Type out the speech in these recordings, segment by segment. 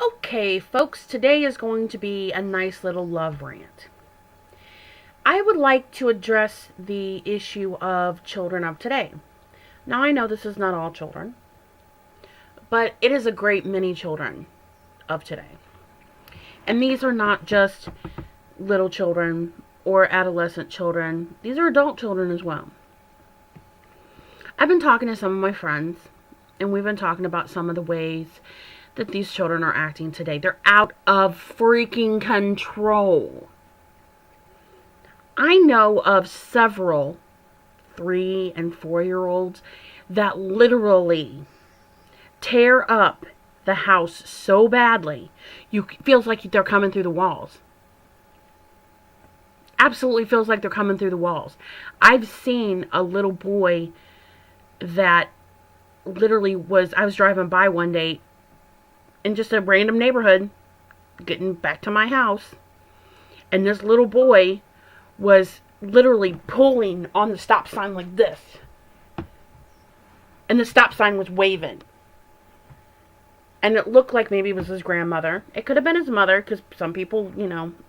Okay, folks, today is going to be a nice little love rant. I would like to address the issue of children of today. Now, I know this is not all children, but it is a great many children of today. And these are not just little children or adolescent children, these are adult children as well. I've been talking to some of my friends, and we've been talking about some of the ways that these children are acting today. They're out of freaking control. I know of several 3 and 4-year-olds that literally tear up the house so badly, you feels like they're coming through the walls. Absolutely feels like they're coming through the walls. I've seen a little boy that literally I was driving by one day in just a random neighborhood, getting back to my house, and this little boy was literally pulling on the stop sign like this. And the stop sign was waving. And it looked like maybe it was his grandmother. It could have been his mother, because some people,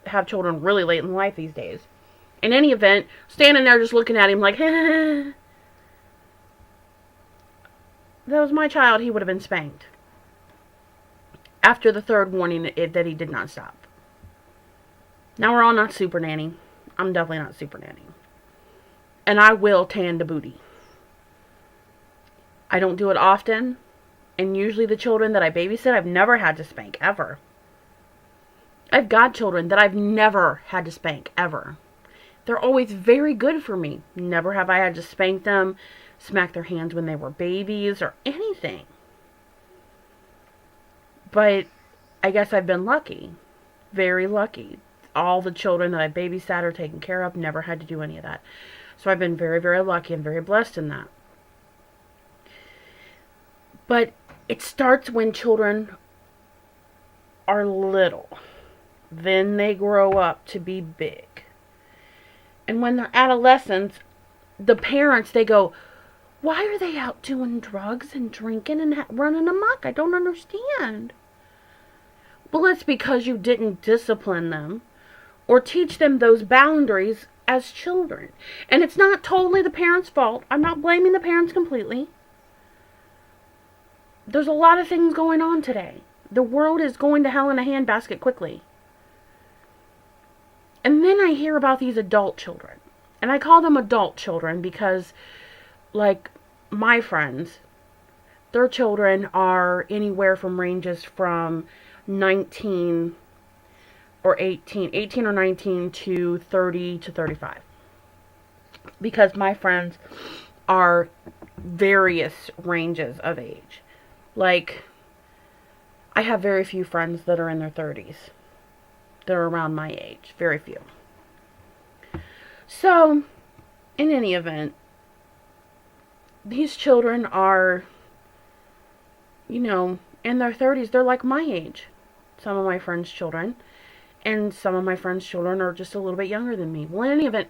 have children really late in life these days. In any event, standing there just looking at him like, if that was my child, he would have been spanked. After the third warning that he did not stop. Now, we're all not super nanny. I'm definitely not super nanny. And I will tan the booty. I don't do it often. And usually the children that I babysit, I've never had to spank, ever. I've got children that I've never had to spank, ever. They're always very good for me. Never have I had to spank them, smack their hands when they were babies, or anything. But I guess I've been lucky. Very lucky. All the children that I babysat or taken care of never had to do any of that. So I've been very, very lucky and very blessed in that. But it starts when children are little. Then they grow up to be big. And when they're adolescents, the parents, they go, why are they out doing drugs and drinking and running amok? I don't understand. Well, it's because you didn't discipline them or teach them those boundaries as children. And it's not totally the parents' fault. I'm not blaming the parents completely. There's a lot of things going on today. The world is going to hell in a handbasket quickly. And then I hear about these adult children. And I call them adult children because, like my friends, their children are anywhere from ranges from 19 or 18 or 19 to 30 to 35. Because my friends are various ranges of age. Like, I have very few friends that are in their 30s. They're around my age. Very few. So, in any event, these children are, in their 30s. They're like my age. Some of my friends' children. And some of my friends' children are just a little bit younger than me. Well, in any event,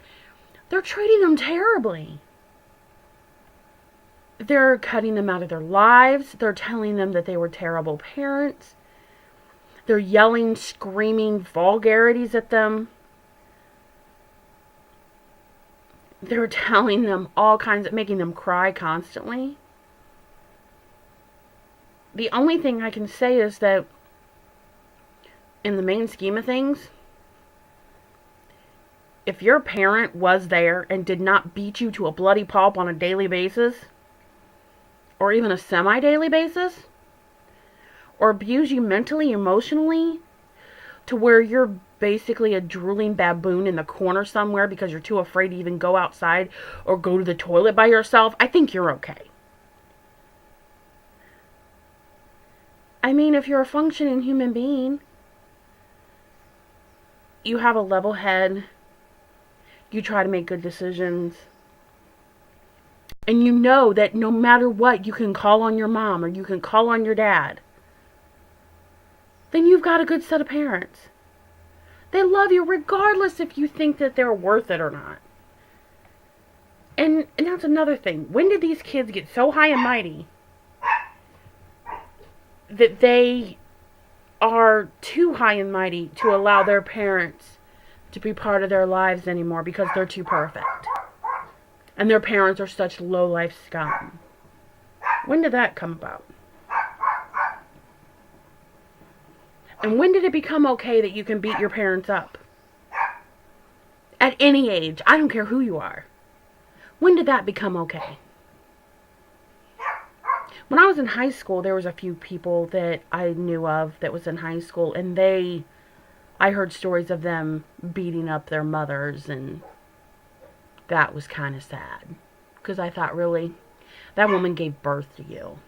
they're treating them terribly. They're cutting them out of their lives. They're telling them that they were terrible parents. They're yelling, screaming vulgarities at them. They're telling them all kinds of, making them cry constantly. The only thing I can say is that in the main scheme of things, if your parent was there and did not beat you to a bloody pulp on a daily basis, or even a semi-daily basis, or abuse you mentally, emotionally, to where you're basically a drooling baboon in the corner somewhere because you're too afraid to even go outside or go to the toilet by yourself, I think you're okay. I mean, if you're a functioning human being, you have a level head, you try to make good decisions, and you know that no matter what, you can call on your mom or you can call on your dad, then you've got a good set of parents. They love you regardless if you think that they're worth it or not. And that's another thing. When did these kids get so high and mighty that they are too high and mighty to allow their parents to be part of their lives anymore because they're too perfect. And their parents are such low-life scum. When did that come about? And when did it become okay that you can beat your parents up? At any age. I don't care who you are. When did that become okay? When I was in high school, there was a few people that I knew of that was in high school, and I heard stories of them beating up their mothers, and that was kind of sad. Because I thought, really? That woman gave birth to you.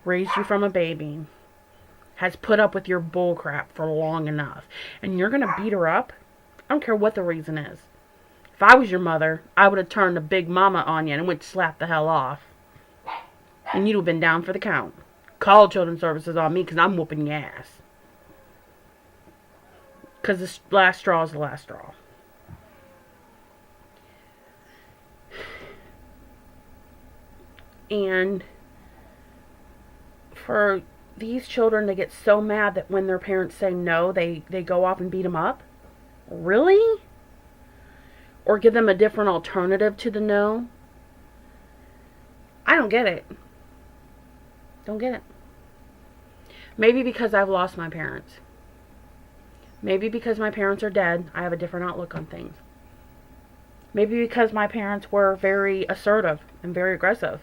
Raised you from a baby. Has put up with your bullcrap for long enough. And you're going to beat her up? I don't care what the reason is. If I was your mother, I would have turned a big mama on you and would slap the hell off. And you'd have been down for the count. Call children's services on me because I'm whooping your ass. Because the last straw is the last straw. And for these children to get so mad that when their parents say no, they go off and beat them up? Really? Or give them a different alternative to the no? I don't get it. Don't get it. Maybe because I've lost my parents. Maybe because my parents are dead, I have a different outlook on things. Maybe because my parents were very assertive and very aggressive.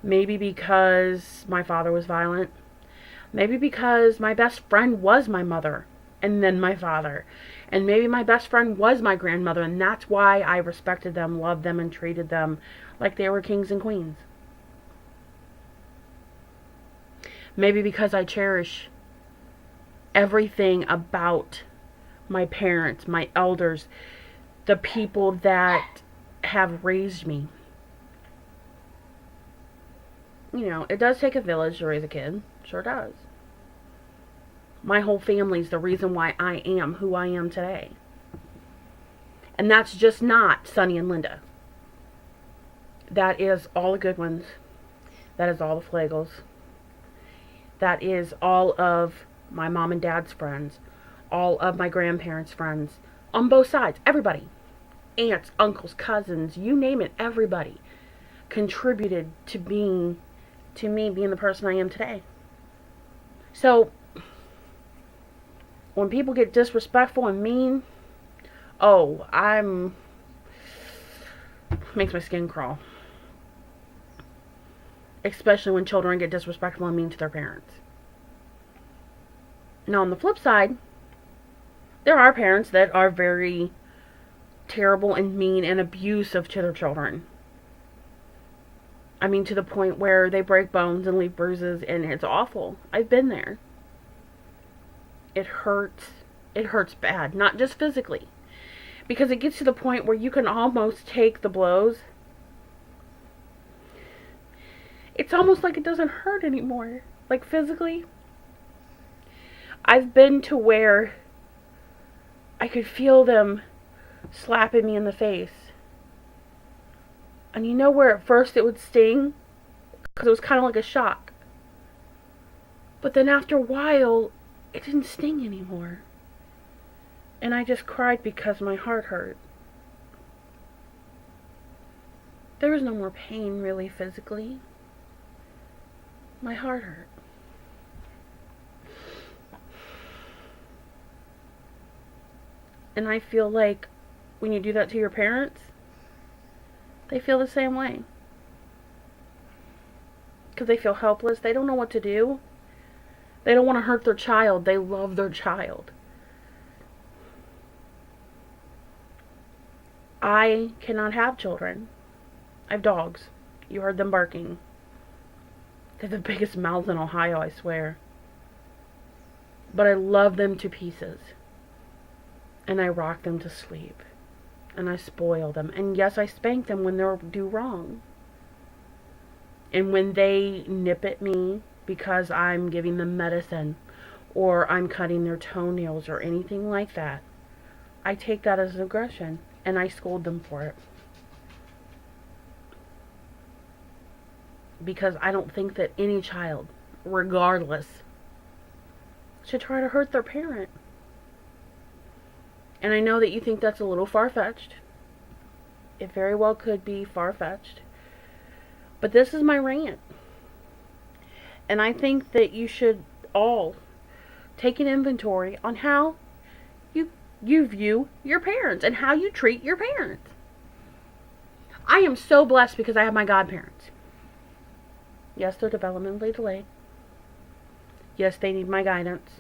Maybe because my father was violent. Maybe because my best friend was my mother and then my father. And maybe my best friend was my grandmother, and that's why I respected them, loved them, and treated them like they were kings and queens. Maybe because I cherish everything about my parents, my elders, the people that have raised me. You know, it does take a village to raise a kid. Sure does. My whole family's the reason why I am who I am today. And that's just not Sonny and Linda. That is all the good ones. That is all the Flagels. That is all of my mom and dad's friends. All of my grandparents' friends. On both sides. Everybody. Aunts, uncles, cousins, you name it. Everybody contributed to me being the person I am today. So, when people get disrespectful and mean, makes my skin crawl. Especially when children get disrespectful and mean to their parents. Now, on the flip side, there are parents that are very terrible and mean and abusive to their children. I mean, to the point where they break bones and leave bruises, and it's awful. I've been there. It hurts. It hurts bad. Not just physically. Because it gets to the point where you can almost take the blows. It's almost like it doesn't hurt anymore. Like physically. I've been to where I could feel them slapping me in the face. And you know where at first it would sting? Because it was kind of like a shock. But then after a while, it didn't sting anymore. And I just cried because my heart hurt. There was no more pain really physically. My heart hurt. And I feel like when you do that to your parents, they feel the same way. Because they feel helpless. They don't know what to do. They don't want to hurt their child. They love their child. I cannot have children. I have dogs. You heard them barking. They're the biggest mouths in Ohio, I swear. But I love them to pieces. And I rock them to sleep. And I spoil them. And yes, I spank them when they do wrong. And when they nip at me because I'm giving them medicine or I'm cutting their toenails or anything like that, I take that as an aggression and I scold them for it. Because I don't think that any child, regardless to try to hurt their parent. And I know that you think that's a little far-fetched. It very well could be far-fetched. But this is my rant. And I think that you should all take an inventory on how you view your parents and how you treat your parents. I am so blessed because I have my godparents. Yes, they're developmentally delayed. Yes, they need my guidance.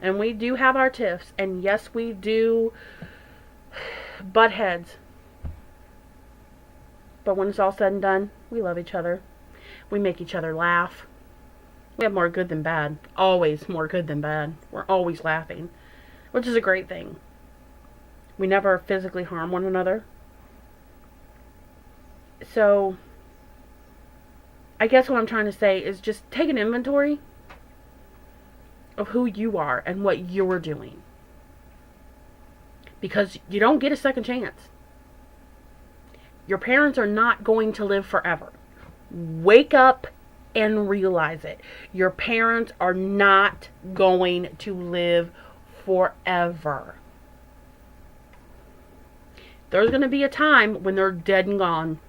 And we do have our tiffs. And yes, we do butt heads. But when it's all said and done, we love each other. We make each other laugh. We have more good than bad. Always more good than bad. We're always laughing, which is a great thing. We never physically harm one another. So, I guess what I'm trying to say is just take an inventory of who you are and what you're doing. Because you don't get a second chance. Your parents are not going to live forever. Wake up and realize it. Your parents are not going to live forever. There's going to be a time when they're dead and gone.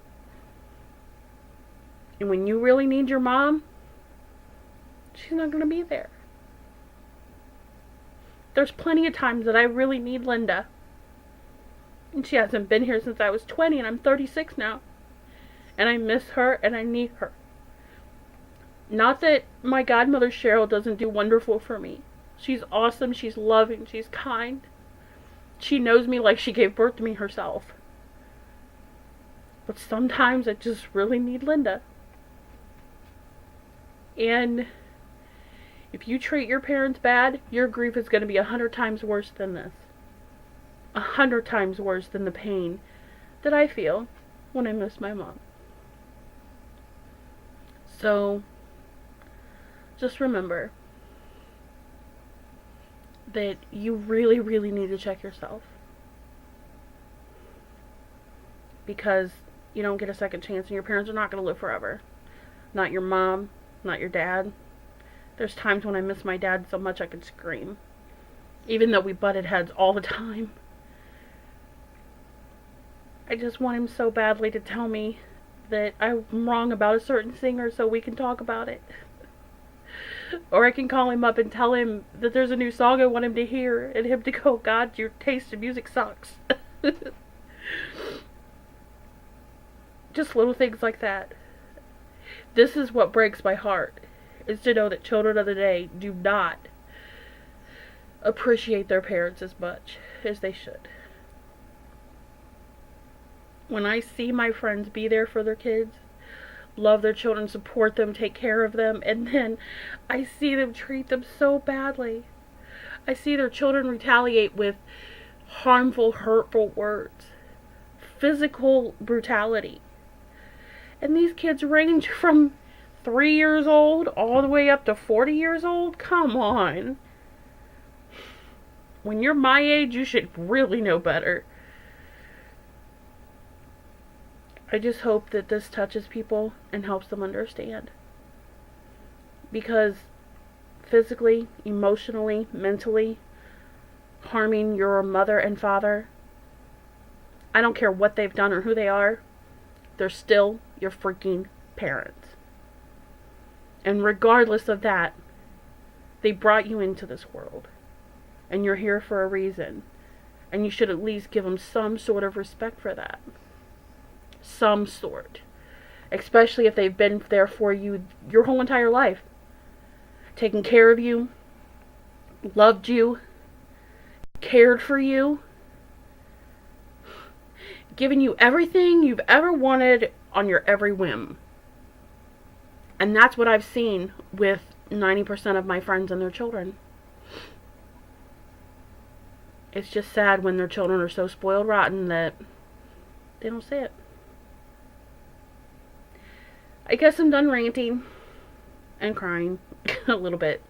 And when you really need your mom, she's not going to be there. There's plenty of times that I really need Linda. And she hasn't been here since I was 20 and I'm 36 now. And I miss her and I need her. Not that my godmother Cheryl doesn't do wonderful for me. She's awesome, she's loving, she's kind. She knows me like she gave birth to me herself. But sometimes I just really need Linda. And if you treat your parents bad, your grief is going to be 100 times worse than this. 100 times worse than the pain that I feel when I miss my mom. So, just remember that you really, really need to check yourself. Because you don't get a second chance and your parents are not going to live forever. Not your mom, not your dad. There's times when I miss my dad so much I could scream. Even though we butted heads all the time. I just want him so badly to tell me that I'm wrong about a certain singer so we can talk about it. Or I can call him up and tell him that there's a new song I want him to hear and him to go, God, your taste in music sucks. Just little things like that. This is what breaks my heart, is to know that children of the day do not appreciate their parents as much as they should. When I see my friends be there for their kids, love their children, support them, take care of them, and then I see them treat them so badly. I see their children retaliate with harmful, hurtful words, physical brutality. And these kids range from 3 years old all the way up to 40 years old. Come on. When you're my age, you should really know better. I just hope that this touches people and helps them understand. Because physically, emotionally, mentally, harming your mother and father, I don't care what they've done or who they are, they're still your freaking parents. And regardless of that, they brought you into this world. And you're here for a reason. And you should at least give them some sort of respect for that. Some sort. Especially if they've been there for you your whole entire life. Taken care of you. Loved you. Cared for you. Given you everything you've ever wanted on your every whim. And that's what I've seen with 90% of my friends and their children. It's just sad when their children are so spoiled rotten that they don't see it. I guess I'm done ranting and crying a little bit.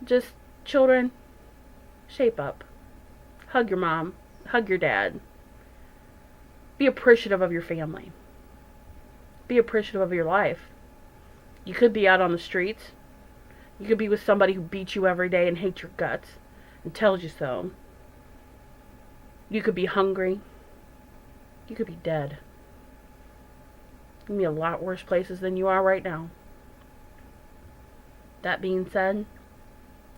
Just, children, shape up. Hug your mom. Hug your dad. Be appreciative of your family. Be appreciative of your life. You could be out on the streets. You could be with somebody who beats you every day and hates your guts and tells you so. You could be hungry. You could be dead. You could be a lot worse places than you are right now. That being said,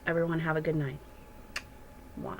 everyone have a good night. Mwah.